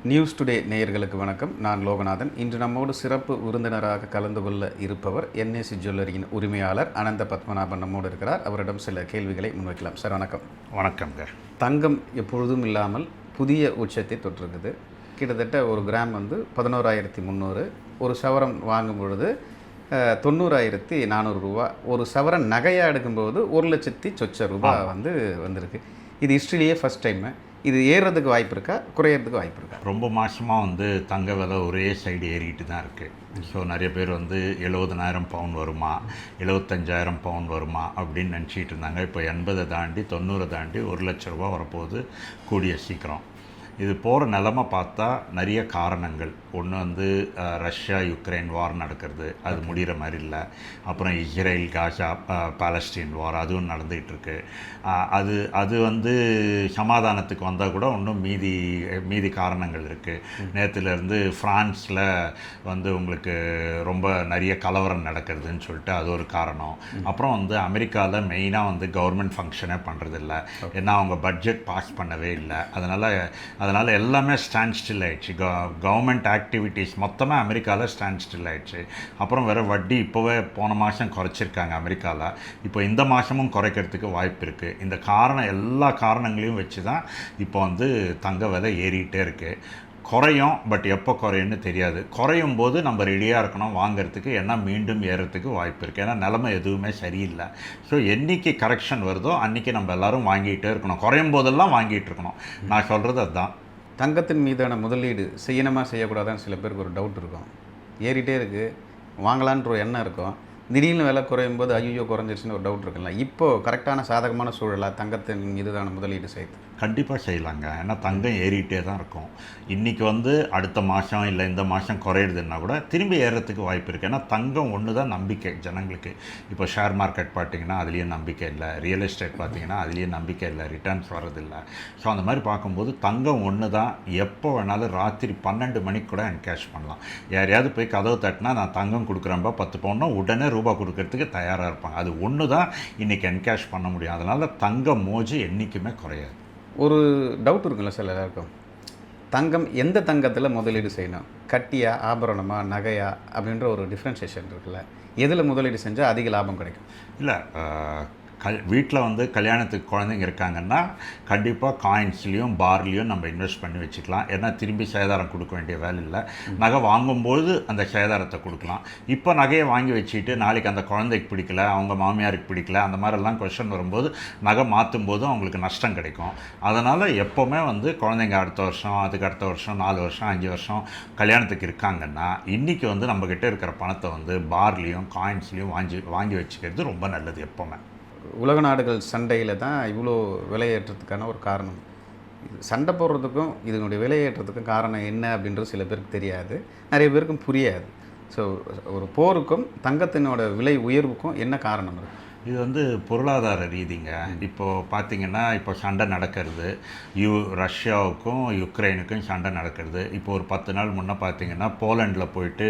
News today நேயர்களுக்கு வணக்கம். நான் லோகநாதன். இன்று நம்மோடு சிறப்பு விருந்தினராக கலந்து கொள்ள இருப்பவர் என்ஏசி ஜுவல்லரியின் உரிமையாளர் அனந்த பத்மநாபன் நம்மோடு இருக்கிறார். அவரிடம் சில கேள்விகளை முன்வைக்கலாம். சார் வணக்கம். வணக்கம்ங்க. தங்கம் எப்பொழுதும் இல்லாமல் புதிய உச்சத்தை தொற்றிருக்குது. கிட்டத்தட்ட ஒரு கிராம் 11,300, ஒரு சவரம் வாங்கும் பொழுது 90,400 ரூபா, ஒரு சவரன் நகையாக எடுக்கும்போது 1,00,000 சொச்ச ரூபாய் வந்திருக்கு. இது ஹிஸ்ட்ரியிலேயே ஃபஸ்ட் டைமு. இது ஏறுறதுக்கு வாய்ப்பு இருக்கா, குறையிறதுக்கு வாய்ப்பு இருக்கா? ரொம்ப மாதமாக தங்க விலை ஒரே சைடு ஏறிட்டு தான் இருக்குது. ஸோ நிறைய பேர் 70,000 பவுன் வருமா, 75,000 பவுன் வருமா அப்படின்னு நினச்சிட்டு இருந்தாங்க. இப்போ 80 தாண்டி 90 தாண்டி 1,00,000 ரூபா வரப்போகுது கூடிய சீக்கிரம். இது போகிற நிலமை பார்த்தா நிறைய காரணங்கள். ஒன்று ரஷ்யா யுக்ரைன் வார் நடக்கிறது, அது முடிகிற மாதிரி இல்லை. அப்புறம் இஸ்ரேல் காசா பாலஸ்டீன் வார் அதுவும் நடந்துகிட்ருக்கு. அது சமாதானத்துக்கு வந்தால் கூட இன்னும் மீதி காரணங்கள் இருக்குது. நேற்றுலேருந்து ஃப்ரான்ஸில் உங்களுக்கு ரொம்ப நிறைய கலவரம் நடக்கிறதுன்னு சொல்லிட்டு அது ஒரு காரணம். அப்புறம் அமெரிக்காவில் மெயினாக கவர்மெண்ட் ஃபங்க்ஷனே பண்ணுறதில்ல. ஏன்னா அவங்க பட்ஜெட் பாஸ் பண்ணவே இல்லை. அதனால் எல்லாமே ஸ்டாண்ட் ஸ்டில் ஆகிடுச்சு. கவர்மெண்ட் ஆக்டிவிட்டீஸ் மொத்தமாக அமெரிக்காவில் ஸ்டாண்ட் ஸ்டில் ஆகிடுச்சு. அப்புறம் வேறு வட்டி இப்போவே போன மாதம் குறைச்சிருக்காங்க அமெரிக்காவில். இப்போ இந்த மாதமும் குறைக்கிறதுக்கு வாய்ப்பு இருக்குது. இந்த எல்லா காரணங்களையும் வச்சு தான் இப்போ தங்க விலை ஏறிக்கிட்டே இருக்குது. குறையும், பட் எப்போ குறையும்னு தெரியாது. குறையும் போது நம்ம ரெடியாக இருக்கணும் வாங்கிறதுக்கு. ஏன்னா மீண்டும் ஏறத்துக்கு வாய்ப்பு இருக்குது. ஏன்னா நிலைமை எதுவுமே சரியில்லை. ஸோ என்றைக்கு கரெக்ஷன் வருதோ அன்றைக்கி நம்ம எல்லோரும் வாங்கிகிட்டே இருக்கணும். குறையும் போதெல்லாம் வாங்கிட்டு இருக்கணும். நான் சொல்கிறது அதுதான். தங்கத்தின் மீதான முதலீடு செய்யணுமா செய்யக்கூடாதான்னு சில பேருக்கு ஒரு டவுட் இருக்கும். ஏறிட்டே இருக்குது, வாங்கலான்ற ஒரு எண்ணம் இருக்கும். திடீர்னு விலை குறையும் போது ஐயோ குறைஞ்சிருச்சுன்னு ஒரு டவுட் இருக்குல்ல. இப்போது கரெக்டான சாதகமான சூழலாக தங்கத்தின் மீதான முதலீடு செய்யுது? கண்டிப்பாக செய்யலாங்க. ஏன்னா தங்கம் ஏறிட்டே தான் இருக்கும். இன்றைக்கி அடுத்த மாதம் இல்லை இந்த மாதம் குறையிறதுன்னா கூட திரும்பி ஏறுறதுக்கு வாய்ப்பு இருக்குது. ஏன்னா தங்கம் ஒன்று தான் நம்பிக்கை ஜனங்களுக்கு. இப்போ ஷேர் மார்க்கெட் பார்த்திங்கன்னா அதுலேயும் நம்பிக்கை இல்லை, ரியல் எஸ்டேட் பார்த்திங்கன்னா அதுலேயும் நம்பிக்கை இல்லை, ரிட்டர்ன்ஸ் வரதில்லை. ஸோ அந்த மாதிரி பார்க்கும்போது தங்கம் ஒன்று தான். எப்போ வேணாலும் ராத்திரி 12 மணிக்கு கூட என்கேஷ் பண்ணலாம். யாரையாவது போய் கதவு தட்டினா நான் தங்கம் கொடுக்குறேன்பா 10 பவுன்னா உடனே ரூபா கொடுக்கறதுக்கு தயாராக இருப்பாங்க. அது ஒன்று தான் இன்றைக்கி என்கேஷ் பண்ண முடியும். அதனால் தங்கம் மோஜு என்றைக்குமே குறையாது. ஒரு டவுட் இருக்குல்ல சார் எல்லாருக்கும், தங்கம் எந்த தங்கத்தில் முதலீடு செய்யணும்? கட்டியா, ஆபரணமா, நகையா அப்படின்ற ஒரு டிஃப்ரென்ஷியேஷன் இருக்குல்ல. எதில் முதலீடு செஞ்சால் அதிக லாபம் கிடைக்கும்? இல்லை, வீட்டில் கல்யாணத்துக்கு குழந்தைங்க இருக்காங்கன்னா கண்டிப்பாக காயின்ஸ்லேயும் பார்லேயும் நம்ம இன்வெஸ்ட் பண்ணி வச்சுக்கலாம். ஏன்னா திரும்பி சேதாரம் கொடுக்க வேண்டிய வேலை இல்லை. நகை வாங்கும்போது அந்த சேதாரத்தை கொடுக்கலாம். இப்போ நகையை வாங்கி வச்சுட்டு நாளைக்கு அந்த குழந்தைக்கு பிடிக்கல, அவங்க மாமியாருக்கு பிடிக்கல, அந்த மாதிரிலாம் கொஷன் வரும்போது நகை மாற்றும் போதும் அவங்களுக்கு நஷ்டம் கிடைக்கும். அதனால் எப்போவுமே குழந்தைங்க அடுத்த வருஷம், அதுக்கு அடுத்த வருஷம், 4 வருஷம், 5 வருஷம் கல்யாணத்துக்கு இருக்காங்கன்னா இன்றைக்கி நம்மக்கிட்ட இருக்கிற பணத்தை பார்லேயும் காயின்ஸ்லேயும் வாங்கி வச்சுக்கிறது ரொம்ப நல்லது. எப்போவுமே உலக நாடுகள் சண்டையில் தான் இவ்வளோ விலையேற்றத்துக்கான ஒரு காரணம். சண்டை போடுறதுக்கும் இதனுடைய விலையேற்றத்துக்கும் காரணம் என்ன அப்படின்றது சில பேருக்கு தெரியாது, நிறைய பேருக்கும் புரியாது. ஸோ ஒரு போருக்கும் தங்கத்தினோட விலை உயர்வுக்கும் என்ன காரணம் இருக்குது? இது பொருளாதார ரீதிங்க. இப்போது பார்த்திங்கன்னா இப்போ சண்டை நடக்கிறது, ரஷ்யாவுக்கும் யுக்ரைனுக்கும் சண்டை நடக்கிறது. இப்போ ஒரு 10 நாள் முன்னே பார்த்திங்கன்னா போலண்டில் போயிட்டு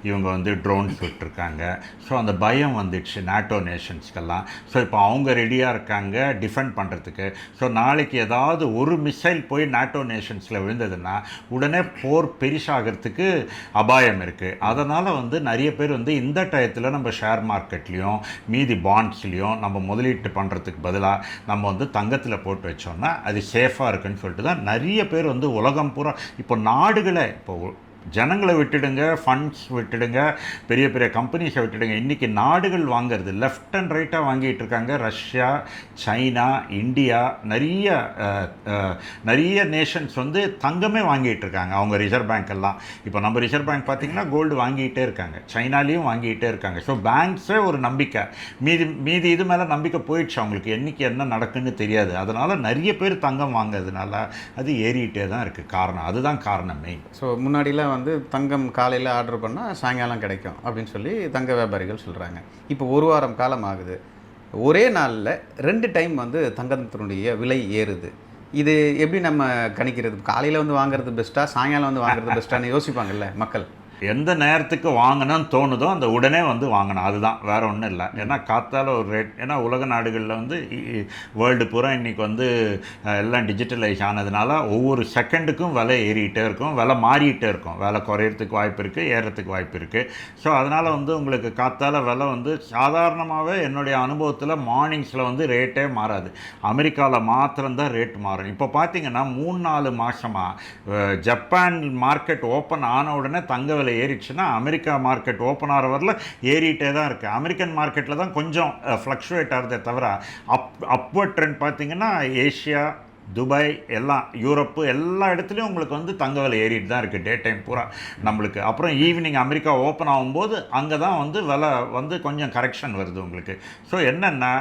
இவங்க ட்ரோன்ஸ் விட்டுருக்காங்க. ஸோ அந்த பயம் வந்துடுச்சு நாட்டோ நேஷன்ஸ்க்கெல்லாம். ஸோ இப்போ அவங்க ரெடியாக இருக்காங்க டிஃபெண்ட் பண்ணுறதுக்கு. ஸோ நாளைக்கு ஏதாவது ஒரு மிசைல் போய் நாட்டோ நேஷன்ஸில் விழுந்ததுன்னா உடனே போர் பெருசாகிறதுக்கு அபாயம் இருக்குது. அதனால் நிறைய பேர் இந்த டயத்தில் நம்ம ஷேர் மார்க்கெட்லேயும் மீதி பாண்ட்ஸ் நம்ம முதலீட்டு பண்ணுறதுக்கு பதிலாக நம்ம தங்கத்தில் போட்டு வச்சோம்னா அது சேஃபாக இருக்குன்னு சொல்லிட்டு தான் நிறைய பேர் உலகம் பூரா இப்போ நாடுகளை இப்போ ஜனங்களை விட்டுடுங்க, ஃபண்ட்ஸ் விட்டுடுங்க, பெரிய பெரிய கம்பெனிஸை விட்டுடுங்க. இன்றைக்கி நாடுகள் வாங்கிறது லெஃப்ட் அண்ட் ரைட்டாக வாங்கிட்டு இருக்காங்க. ரஷ்யா, சைனா, இந்தியா, நிறைய நேஷன்ஸ் தங்கமே வாங்கிட்டு இருக்காங்க. அவங்க ரிசர்வ் பேங்க் எல்லாம் இப்போ நம்ம ரிசர்வ் பேங்க் பார்த்திங்கன்னா கோல்டு வாங்கிக்கிட்டே இருக்காங்க, சைனாலேயும் வாங்கிக்கிட்டே இருக்காங்க. ஸோ பேங்க்ஸே ஒரு நம்பிக்கை. மீதி இது மேலே நம்பிக்கை போயிடுச்சு அவங்களுக்கு. என்றைக்கு என்ன நடக்குன்னு தெரியாது. அதனால் நிறைய பேர் தங்கம் வாங்கிறதுனால அது ஏறிக்கிட்டே தான் இருக்குது. காரணம் அதுதான் காரணம் மெயின். ஸோ முன்னாடிலாம் தங்கம் காலையில் ஆர்டர் பண்ணால் சாயங்காலம் கிடைக்கும் அப்படின்னு சொல்லி தங்க வியாபாரிகள் சொல்கிறாங்க. இப்போ ஒரு வாரம் காலம் ஆகுது, ஒரே நாளில் 2 டைம் தங்கத்தினுடைய விலை ஏறுது. இது எப்படி நம்ம கணிக்கிறது? காலையில் வாங்குறது பெஸ்ட்டாக, சாயங்காலம் வாங்குறது பெஸ்ட்டான்னு யோசிப்பாங்கல்ல மக்கள். எந்த நேரத்துக்கு வாங்கணும்னு தோணுதோ அந்த உடனே வந்து வாங்கணும், அதுதான், வேற ஒன்றும் இல்லை. ஏன்னா காத்தால ஒரு ரேட், ஏன்னா உலக நாடுகளில் வந்து வேர்ல்டு பூரா இன்றைக்கி வந்து எல்லாம் டிஜிட்டலைஸ் ஆனதுனால ஒவ்வொரு செகண்டுக்கும் விலை ஏறிக்கிட்டே இருக்கும், விலை மாறிக்கிட்டே இருக்கும், விலை குறையிறதுக்கு வாய்ப்பு இருக்குது, ஏறுறதுக்கு வாய்ப்பு இருக்குது. ஸோ அதனால் வந்து உங்களுக்கு காத்தால விலை வந்து சாதாரணமாகவே என்னுடைய அனுபவத்தில் மார்னிங்ஸில் வந்து ரேட்டே மாறாது. அமெரிக்காவில் மாத்திரம்தான் ரேட் மாறும். இப்போ பார்த்தீங்கன்னா 3-4 மாதமாக ஜப்பான் மார்க்கெட் ஓப்பன் ஆன உடனே தங்க விலை ஏறிடுச்சுன்னா அமெரிக்கா மார்க்கெட் ஓப்பன் ஆகிற வரல ஏறிட்டே தான் இருக்குது. அமெரிக்கன் மார்க்கெட்டில் தான் கொஞ்சம் ஃப்ளக்ஷுவேட் ஆகிறதே தவிர அப்வர்ட் ட்ரெண்ட் பார்த்தீங்கன்னா ஏஷியா, துபாய், எல்லாம் யூரோப்பு, எல்லா இடத்துலையும் உங்களுக்கு வந்து தங்க விலை ஏறிட்டு தான் இருக்குது டே டைம் பூரா நம்மளுக்கு. அப்புறம் ஈவினிங் அமெரிக்கா ஓப்பன் ஆகும்போது அங்கே தான் வந்து விலை வந்து கொஞ்சம் கரெக்ஷன் வருது உங்களுக்கு. ஸோ என்னென்னா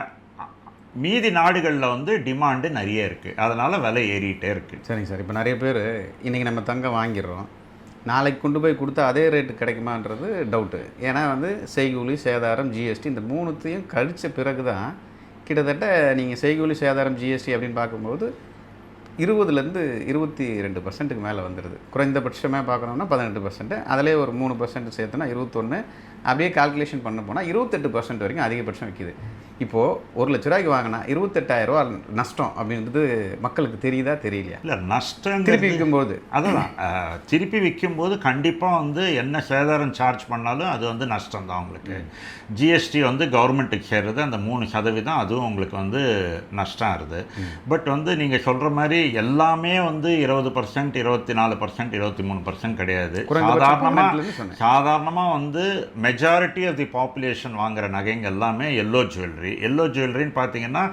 மீதி நாடுகளில் வந்து டிமாண்டு நிறைய இருக்குது, அதனால் விலை ஏறிட்டே இருக்குது. சரிங்க சார். இப்போ நிறைய பேர் இன்றைக்கி நம்ம தங்கம் வாங்கிடுறோம், நாளைக்கு கொண்டு போய் கொடுத்தா அதே ரேட்டு கிடைக்குமான்றது டவுட்டு. ஏன்னா வந்து செய்கூலி, சேதாரம், ஜிஎஸ்டி இந்த 3த்தையும் கழித்த பிறகு தான் கிட்டத்தட்ட நீங்கள் செய்கூலி, சேதாரம், ஜிஎஸ்டி அப்படின்னு பார்க்கும்போது 20லேருந்து 22% மேலே வந்துடுது. குறைந்தபட்சமாக பார்க்கணுன்னா 18%, அதிலே ஒரு 3% சேர்த்துனா 21, அப்படியே கால்குலேஷன் பண்ண போனால் 28% வரைக்கும் அதிகபட்சம் விற்கிது. இப்போது 1 லட்ச ரூபாய்க்கு வாங்கினா 28,000 ரூபா நஷ்டம் அப்படின்றது மக்களுக்கு தெரியுதா தெரியலையா? இல்லை, நஷ்டம் திருப்பி விற்கும்போது அதுதான், திருப்பி விற்கும்போது கண்டிப்பாக வந்து என்ன சேதாரம் சார்ஜ் பண்ணாலும் அது வந்து நஷ்டம் தான் உங்களுக்கு. ஜிஎஸ்டி வந்து கவர்மெண்ட்டுக்கு சேர்றது அந்த 3%, அதுவும் உங்களுக்கு வந்து நஷ்டம் ஆகுது. பட் வந்து நீங்கள் சொல்கிற மாதிரி எல்லாமே வந்து 20%, 24%, 23% கிடையாது. சாதாரணமாக வந்து மெஜாரிட்டி ஆஃப் தி பாப்புலேஷன் வாங்குகிற நகைங்க எல்லாமே எல்லோ ஜுவல்லரி. எல்லோ ஜுவல்லரின்னு பார்த்தீங்கன்னா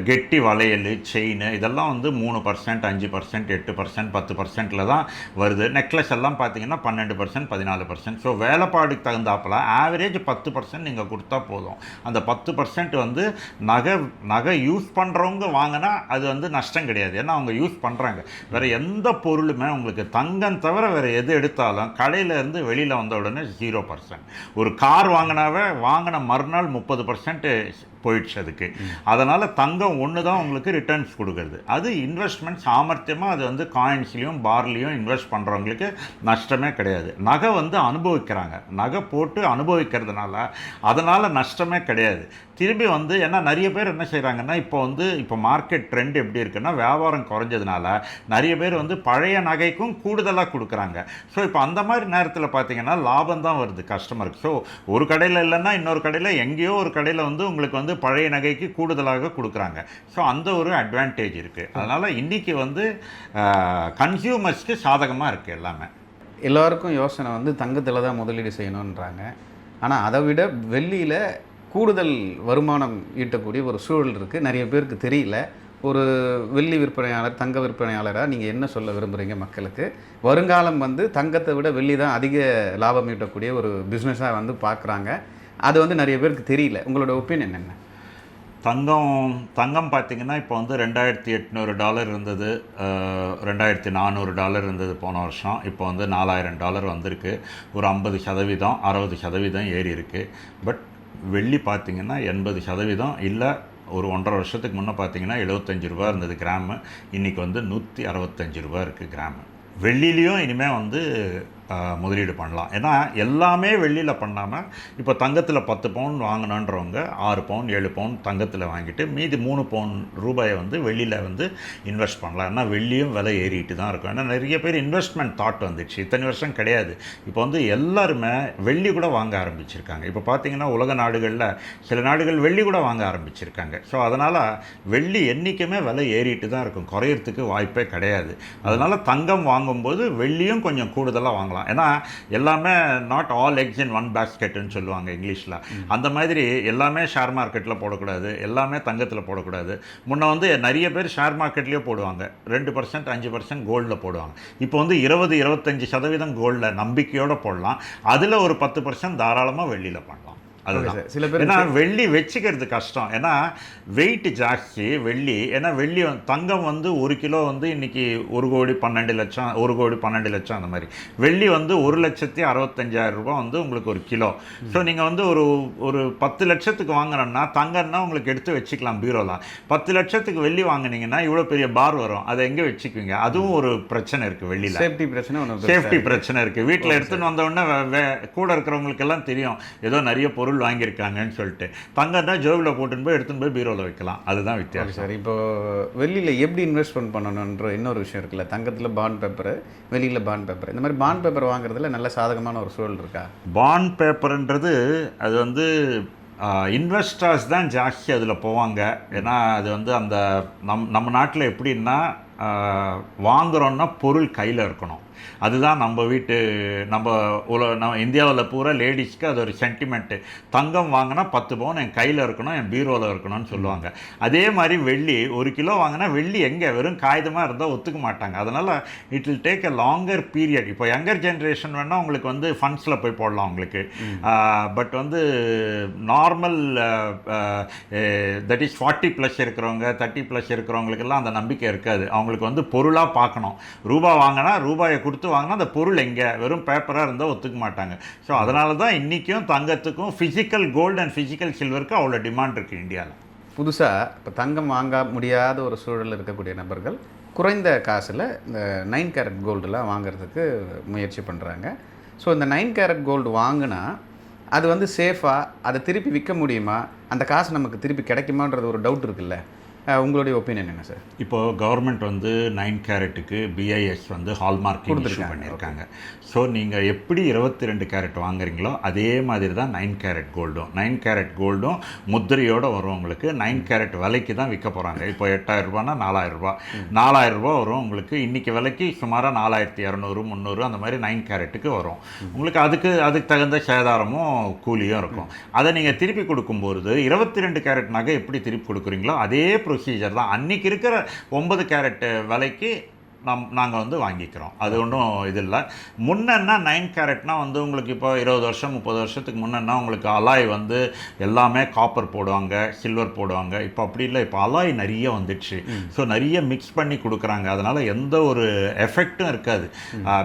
கெட்டி வளையல், செயின் இதெல்லாம் வந்து 3%, 5%, 8%, 10%ல் தான் வருது. நெக்லஸ் எல்லாம் பார்த்தீங்கன்னா 12%, 14%. ஸோ வேலைப்பாடுக்கு தகுந்தாப்பில் ஆவரேஜ் 10% நீங்கள் கொடுத்தா போதும். அந்த 10% வந்து நகை யூஸ் பண்ணுறவங்க வாங்கினா அது வந்து நஷ்டம் கிடையாது, ஏன்னா அவங்க யூஸ் பண்ணுறாங்க. வேறு எந்த பொருளுமே உங்களுக்கு தங்கம் தவிர வேறு எது எடுத்தாலும் கடையிலேருந்து வெளியில் வந்த உடனே 0%. ஒரு கார் வாங்கினாவே வாங்கின மறுநாள் 30% போயிடுச்சு அதுக்கு. அதனால் தங்கம் ஒன்று தான் உங்களுக்கு ரிட்டர்ன்ஸ் கொடுக்குறது. அது இன்வெஸ்ட்மெண்ட் சாமர்த்தியமாக அது வந்து காயின்ஸ்லேயும் பார்லேயும் இன்வெஸ்ட் பண்ணுறவங்களுக்கு நஷ்டமே கிடையாது. நகை வந்து அனுபவிக்கிறாங்க, நகை போட்டு அனுபவிக்கிறதுனால அதனால் நஷ்டமே கிடையாது. திரும்பி வந்து ஏன்னா நிறைய பேர் என்ன செய்கிறாங்கன்னா இப்போ மார்க்கெட் ட்ரெண்ட் எப்படி இருக்குன்னா வியாபாரம் குறைஞ்சதுனால நிறைய பேர் வந்து பழைய நகைக்கும் கூடுதலாக கொடுக்குறாங்க. ஸோ இப்போ அந்த மாதிரி நேரத்தில் பார்த்தீங்கன்னா லாபம் தான் வருது கஸ்டமருக்கு. ஸோ ஒரு கடையில் இல்லைன்னா இன்னொரு கடையில் எங்கேயோ ஒரு கடையில் வந்து உங்களுக்கு வந்து பழைய நகைக்கு கூடுதலாக கொடுக்குறாங்க. ஸோ அந்த ஒரு அட்வான்டேஜ் இருக்குது. அதனால் இன்றைக்கி வந்து கன்சியூமர்ஸ்க்கு சாதகமாக இருக்குது எல்லாமே. எல்லோருக்கும் யோசனை வந்து தங்கத்தில் தான் முதலீடு செய்யணுன்றாங்க. ஆனால் அதை விட வெள்ளியில் கூடுதல் வருமானம் ஈட்டக்கூடிய ஒரு சூழல் இருக்குது, நிறைய பேருக்கு தெரியல. ஒரு வெள்ளி விற்பனையாளர், தங்க விற்பனையாளராக நீங்கள் என்ன சொல்ல விரும்புகிறீங்க மக்களுக்கு? வருங்காலம் வந்து தங்கத்தை விட வெள்ளி தான் அதிக லாபம் ஈட்டக்கூடிய ஒரு பிஸ்னஸாக வந்து பார்க்குறாங்க, அது வந்து நிறைய பேருக்கு தெரியல. உங்களோட ஒப்பீனியன் என்ன? தங்கம் பார்த்தீங்கன்னா இப்போ வந்து $2,800 இருந்தது, $2,400 இருந்தது போன வருஷம். இப்போ வந்து $4,000 வந்திருக்கு. ஒரு 50%, 60% ஏறி இருக்குது. பட் வெள்ளி பார்த்திங்கன்னா 80%, இல்லை ஒரு 1.5 வருஷத்துக்கு முன்னே பார்த்தீங்கன்னா $75 இருந்தது கிராமு, இன்றைக்கி வந்து $165 இருக்குது கிராமு. வெள்ளிலையும் இனிமேல் வந்து முதலீடு பண்ணலாம். ஏன்னா எல்லாமே வெள்ளியில் பண்ணாமல் இப்போ தங்கத்தில் 10 பவுன் வாங்கணுன்றவங்க 6 பவுன் 7 பவுன் தங்கத்தில் வாங்கிட்டு மீதி 3 பவுன் ரூபாயை வந்து வெள்ளியில் வந்து இன்வெஸ்ட் பண்ணலாம். ஏன்னா வெள்ளியும் விலை ஏறிட்டு தான் இருக்கும். ஏன்னா நிறைய பேர் இன்வெஸ்ட்மெண்ட் தாட் வந்துடுச்சு, இத்தனை வருஷம் கிடையாது. இப்போ வந்து எல்லாருமே வெள்ளி கூட வாங்க ஆரம்பிச்சிருக்காங்க. இப்போ பார்த்தீங்கன்னா உலக நாடுகளில் சில நாடுகள் வெள்ளி கூட வாங்க ஆரம்பிச்சிருக்காங்க. ஸோ அதனால் வெள்ளி என்றைக்குமே விலை ஏறிட்டு தான் இருக்கும், குறையிறதுக்கு வாய்ப்பே கிடையாது. அதனால் தங்கம் வாங்கும்போது வெள்ளியும் கொஞ்சம் கூடுதலாக வாங்கலாம். ஏன்னா எல்லாமே not all eggs in one பேஸ்கெட்னு சொல்லுவாங்க இங்கிலீஷில். அந்த மாதிரி எல்லாமே ஷேர் மார்க்கெட்டில் போடக்கூடாது, எல்லாமே தங்கத்தில் போடக்கூடாது. முன்ன வந்து நிறைய பேர் ஷேர் மார்க்கெட்லேயே போடுவாங்க, 2%, 5% கோல்டில் போடுவாங்க. இப்போ வந்து 20-25% கோல்டில் நம்பிக்கையோடு போடலாம். அதில் ஒரு 10% தாராளமாக வெள்ளியில் பண்ணலாம். அதுதான். சில பேர் ஏன்னா வெள்ளி வச்சுக்கிறது கஷ்டம், ஏன்னா வெயிட் ஜாஸ்தி வெள்ளி. ஏன்னா வெள்ளி தங்கம் வந்து 1 கிலோ வந்து இன்னைக்கு 1,12,00,000 1,12,00,000 அந்த மாதிரி. வெள்ளி வந்து 1,65,000 ரூபாய் வந்து உங்களுக்கு 1 கிலோ. ஸோ நீங்கள் வந்து ஒரு 10 லட்சத்துக்கு வாங்குறோம்னா தங்கம்னா உங்களுக்கு எடுத்து வச்சுக்கலாம் பீரோலாம். 10 லட்சத்துக்கு வெள்ளி வாங்குனீங்கன்னா இவ்வளோ பெரிய பார் வரும், அதை எங்கே வச்சுக்குவீங்க? அதுவும் ஒரு பிரச்சனை இருக்குது வெள்ளியில். சேஃப்டி பிரச்சனை இருக்குது. வீட்டில் எடுத்துன்னு வந்தோடனே கூட இருக்கிறவங்களுக்கு எல்லாம் தெரியும் ஏதோ நிறைய பொருள் வாங்கியிருக்காங்கன்னு சொல்லிட்டு. தங்கம் தான் ஜோபில் போட்டுன்னு போய் எடுத்துன்னு போய் பீரோவில் வைக்கலாம். அதுதான் வித்தியாசம். சார், இப்போ வெளியில் எப்படி இன்வெஸ்ட்மெண்ட் பண்ணணுன்ற இன்னொரு விஷயம் இருக்குல்ல. தங்கத்தில் பாண்ட் பேப்பர், வெளியில் பாண்ட் பேப்பர், இந்த மாதிரி பாண்ட் பேப்பர் வாங்குறதுல நல்ல சாதகமான ஒரு சூழல் இருக்கா? பாண்ட் பேப்பர்ன்றது அது வந்து இன்வெஸ்டர்ஸ் தான் ஜாஸ்தி அதில் போவாங்க. ஏன்னா அது வந்து அந்த நம்ம நாட்டில் எப்படின்னா வாங்குகிறோன்னா பொருள் கையில் இருக்கணும். அதுதான் நம்ம இந்தியாவில் பூரா லேடிஸ்க்கு அது ஒரு சென்டிமெண்ட்டு. தங்கம் வாங்கினா 10 பவுன் என் கையில் இருக்கணும், என் பீரோவில் இருக்கணும்னு சொல்லுவாங்க. அதே மாதிரி வெள்ளி 1 கிலோ வாங்கினா வெள்ளி எங்கே வெறும் காகிதமாக இருந்தால் ஒத்துக்க மாட்டாங்க. அதனால் it will take a longer period. இப்போ யங்கர் ஜென்ரேஷன் வேணால் உங்களுக்கு வந்து ஃபண்ட்ஸில் போய் போடலாம் உங்களுக்கு. பட் வந்து நார்மல் தட் இஸ் 40+ இருக்கிறவங்க 30+ இருக்கிறவங்களுக்கெல்லாம் அந்த நம்பிக்கை இருக்காது. அவங்களுக்கு வந்து பொருளாக பார்க்கணும். ரூபா வாங்கினா ரூபாயை கொடுத்து வாங்கினா அந்த பொருள் எங்கே வெறும் பேப்பராக இருந்தால் ஒத்துக்க மாட்டாங்க. ஸோ அதனால தான் இன்றைக்கும் தங்கத்துக்கும் ஃபிசிக்கல் கோல்டு அண்ட் ஃபிசிக்கல் சில்வருக்கு அவ்வளோ டிமாண்ட் இருக்குது இந்தியாவில். புதுசாக இப்போ தங்கம் வாங்க முடியாத ஒரு சூழலில் இருக்கக்கூடிய நபர்கள் குறைந்த காசில் இந்த 9 கேரட் கோல்டெலாம் வாங்குறதுக்கு முயற்சி பண்ணுறாங்க. ஸோ இந்த 9 கேரட் கோல்டு வாங்கினா அது வந்து சேஃபாக, அதை திருப்பி விற்க முடியுமா, அந்த காசு நமக்கு திருப்பி கிடைக்குமான்றது ஒரு டவுட் இருக்குல்ல. உங்களுடைய ஒப்பீனியன் என்ன சார்? இப்போது கவர்மெண்ட் வந்து 9 கேரட்டுக்கு BIS வந்து ஹால்மார்க் இஷ்யூ பண்ணியிருக்காங்க. ஸோ நீங்கள் எப்படி 22 கேரட் வாங்குறீங்களோ அதே மாதிரி தான் 9 கேரட் கோல்டும். 9 கேரட் கோல்டும் முத்திரையோடு வரும் உங்களுக்கு. 9 கேரட் விலைக்கு தான் விற்க போகிறாங்க. இப்போ 8,000 ரூபானா 4,000 ரூபா, 4,000 ரூபா வரும் உங்களுக்கு. இன்றைக்கி விலைக்கு சுமாராக 4,200 300 அந்த மாதிரி 9 கேரட்டுக்கு வரும் உங்களுக்கு. அதுக்கு தகுந்த சேதாரமும் கூலியும் இருக்கும். அதை நீங்கள் திருப்பி கொடுக்கும்போது 22 கேரட் நகை எப்படி திருப்பி கொடுக்குறீங்களோ அதே ப்ரொசீஜர் தான். அன்றைக்கி இருக்கிற 9 கேரட் விலைக்கு நாங்கள் வந்து வாங்கிக்கிறோம். அது ஒன்றும் இது இல்லை. முன்னா 9 கேரட்னா வந்து உங்களுக்கு இப்போ 20 வருஷம் 30 வருஷத்துக்கு முன்னா உங்களுக்கு அலாய் வந்து எல்லாமே காப்பர் போடுவாங்க, சில்வர் போடுவாங்க. இப்போ அப்படி இல்லை. இப்போ அலாய் நிறைய வந்துடுச்சு. ஸோ நிறைய மிக்ஸ் பண்ணி கொடுக்குறாங்க. அதனால் எந்த ஒரு எஃபெக்டும் இருக்காது.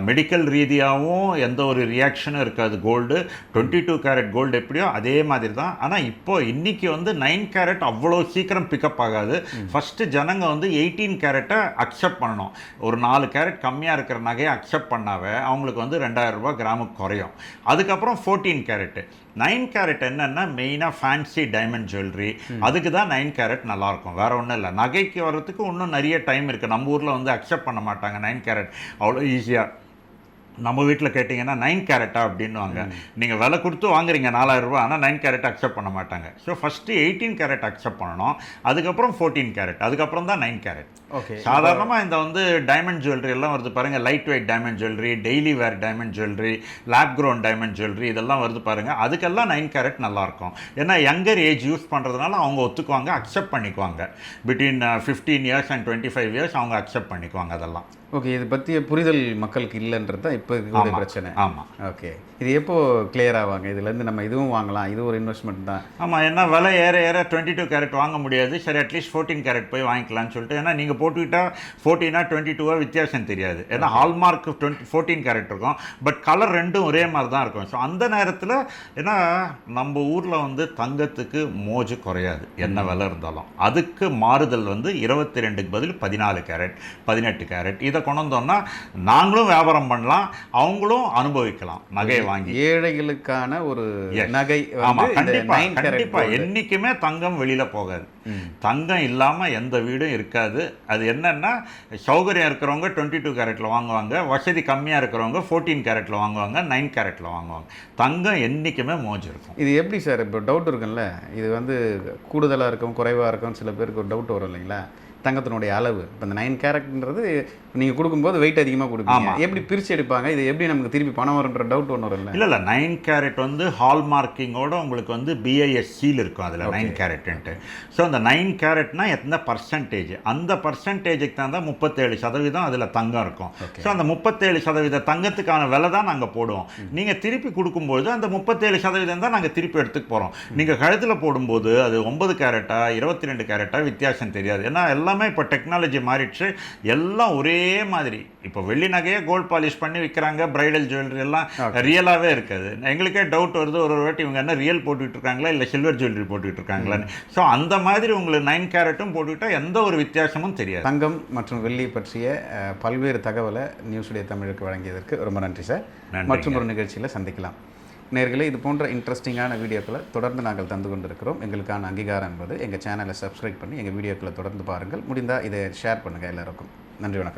மெடிக்கல் ரீதியாகவும் எந்த ஒரு ரியாக்ஷனும் இருக்காது. கோல்டு 22 கேரட் கோல்டு எப்படியோ அதே மாதிரி தான். ஆனால் இப்போ இன்றைக்கி வந்து 9 கேரட் அவ்வளோ சீக்கிரம் பிக்கப் ஆகாது. ஃபஸ்ட்டு ஜனங்க வந்து 18 கேரட்டை அக்செப்ட் பண்ணணும். ஒரு 4 கேரட் கம்மியாக இருக்கிற நகையை அக்செப்ட் பண்ணாவே அவங்களுக்கு வந்து 2,000 ரூபாய் கிராமுக்கு குறையும். அதுக்கப்புறம் 14 கேரட்டு. 9 கேரட் என்னென்னா மெயினாக ஃபேன்சி டைமண்ட் ஜுவல்லரி, அதுக்கு தான் 9 கேரட் நல்லாயிருக்கும். வேறு ஒன்றும் இல்லை. நகைக்கு வர்றதுக்கு இன்னும் நிறைய டைம் இருக்குது. நம்ம ஊரில் வந்து அக்செப்ட் பண்ண மாட்டாங்க 9 கேரட் அவ்வளோ ஈஸியாக. நம்ம வீட்டில் கேட்டிங்கன்னா 9 கேரட்டா அப்படின்வாங்க. நீங்கள் விலை கொடுத்து வாங்குறீங்க 4,000 ரூபா, ஆனால் 9 கேரட் அக்செப்ட் பண்ண மாட்டாங்க. ஸோ ஃபஸ்ட்டு 18 கேரட் அக்செப்ட் பண்ணணும், அதுக்கப்புறம் 14 கேரட், அதுக்கப்புறம் தான் 9 கேரட். ஓகே. சாதாரணமாக இந்த வந்து டைமண்ட் ஜுவல்லரி எல்லாம் வருது பாருங்கள். Light weight diamond jewellery, daily வேர் diamond jewellery, lab grown diamond jewellery, இதெல்லாம் வருது பாருங்கள். அதுக்கெல்லாம் 9 கேரட் நல்லாயிருக்கும். ஏன்னா யங்கர் ஏஜ் யூஸ் பண்ணுறதுனால அவங்க ஒத்துக்குவாங்க, அக்செப்ட் பண்ணிக்குவாங்க. பிட்வீன் 15 இயர்ஸ் அண்ட் 25 இயர்ஸ் அவங்க அக்செப்ட் பண்ணிக்குவாங்க அதெல்லாம். ஓகே. இது பற்றிய புரிதல் மக்களுக்கு இல்லைன்றது தான் இப்போ இருக்கக்கூடிய பிரச்சனை. ஆமாம். ஓகே. இது எப்போ கிளியர் ஆவாங்க? இதுலேருந்து நம்ம இதுவும் வாங்கலாம், இது ஒரு இன்வெஸ்ட்மெண்ட் தான். ஆமாம். ஏன்னா விலை ஏற 22 கேரட் வாங்க முடியாது. சரி, அட்லீஸ்ட் 14 கேரட் போய் வாங்கிக்கலாம்னு சொல்லிட்டு. ஏன்னா நீங்கள் போட்டுக்கிட்டால் 14 22 வித்தியாசம் தெரியாது. ஏன்னா ஹால்மார்க் 14 கேரட் இருக்கும், பட் கலர் ரெண்டும் ஒரே மாதிரி தான் இருக்கும். ஸோ அந்த நேரத்தில் ஏன்னா நம்ம ஊரில் வந்து தங்கத்துக்கு மோஜு குறையாது என்ன விலை இருந்தாலும். அதுக்கு மாறுதல் வந்து 22க்கு பதில் 14 கேரட் 18 கேரட் இதை கொண்டு வந்தோம்னா நாங்களும் வியாபாரம் பண்ணலாம், அவங்களும் அனுபவிக்கலாம் நகையை வாங்கி. ஏழைகளுக்கான ஒரு நகை. ஆமாம், கண்டிப்பாக என்றைக்குமே தங்கம் வெளியில் போகாது. தங்கம் இல்லாமல் எந்த வீடும் இருக்காது. அது என்னன்னா சௌகரியம் இருக்கிறவங்க 22 கேரட்டில் வாங்குவாங்க, வசதி கம்மியாக இருக்கிறவங்க 14 கேரட்டில் வாங்குவாங்க, 9 கேரட்டில் வாங்குவாங்க. தங்கம் என்றைக்குமே மோஜ் இருக்கும். இது எப்படி சார்? இப்போ டவுட் இருக்குல்ல, இது வந்து கூடுதலாக இருக்கும் குறைவாக இருக்கும், சில பேருக்கு ஒரு டவுட் வரும் இல்லைங்களா? தங்கத்தினுடைய அளவு. இப்போ இந்த 9 கேரட்ன்றது நீங்கள் கொடுக்கும்போது வெயிட் அதிகமாக கொடுப்பீங்க. எப்படி பிரித்து எடுப்பாங்க? இது எப்படி நமக்கு திருப்பி பணம் வரும்ன்ற டவுட் ஒன்று வரும். இல்லை 9 கேரட் வந்து ஹால் மார்க்கிங்கோட உங்களுக்கு வந்து BIS சீல் இருக்கும் அதில் 9 கேரட்டுன்ட்டு. ஸோ அந்த 9 கேரட்னா எத்தனை பர்சன்டேஜ், அந்த பர்சன்டேஜுக்கு தான் 37% அதில் தங்கம் இருக்கும். ஸோ அந்த 37% தங்கத்துக்கான விலை தான் நாங்கள் போடுவோம். நீங்கள் திருப்பி கொடுக்கும்போது அந்த 37% தான் நாங்கள் திருப்பி எடுத்துக்க போகிறோம். நீங்கள் கழுத்தில் போடும்போது அது 9 கேரட்டா 22 கேரட்டா வித்தியாசம் தெரியாது. ஏன்னா எல்லாமே இப்போ டெக்னாலஜி மாறிடுச்சு, எல்லாம் ஒரே மாதிரி. இப்போ வெள்ளி நகையை கோல்ட் பாலிஷ் பண்ணி விற்கிறாங்க, பிரைடல் ஜுவல்லரி எல்லாம் ரியலாகவே இருக்காது. எங்களுக்கே டவுட் வருது ஒரு வாட்டி இவங்க என்ன ரியல் போட்டுக்கிட்டு இருக்காங்களா இல்லை சில்வர் ஜுவல்லரி போட்டுக்கிட்டு இருக்காங்களான்னு. ஸோ அந்த மாதிரி உங்களுக்கு 9 கேரட்டும் போட்டுக்கிட்டால் எந்த ஒரு வித்தியாசமும் தெரியாது. தங்கம் மற்றும் வெள்ளி பற்றிய பல்வேறு தகவலை நியூஸ் டே தமிழுக்கு வழங்கியதற்கு ரொம்ப நன்றி சார். மற்றும் ஒரு நிகழ்ச்சியில் சந்திக்கலாம். நேர்களே, இது போன்ற இன்ட்ரெஸ்டிங்கான வீடியோக்களை தொடர்ந்து நாங்கள் தந்து கொண்டிருக்கிறோம். எங்களுக்கான அங்கீகாரம் என்பது எங்கள் சேனலை சப்ஸ்கிரைப் பண்ணி எங்கள் வீடியோக்களை தொடர்ந்து பாருங்கள். முடிந்தால் இதை ஷேர் பண்ணுங்கள் எல்லாருக்கும். நன்றி, வணக்கம்.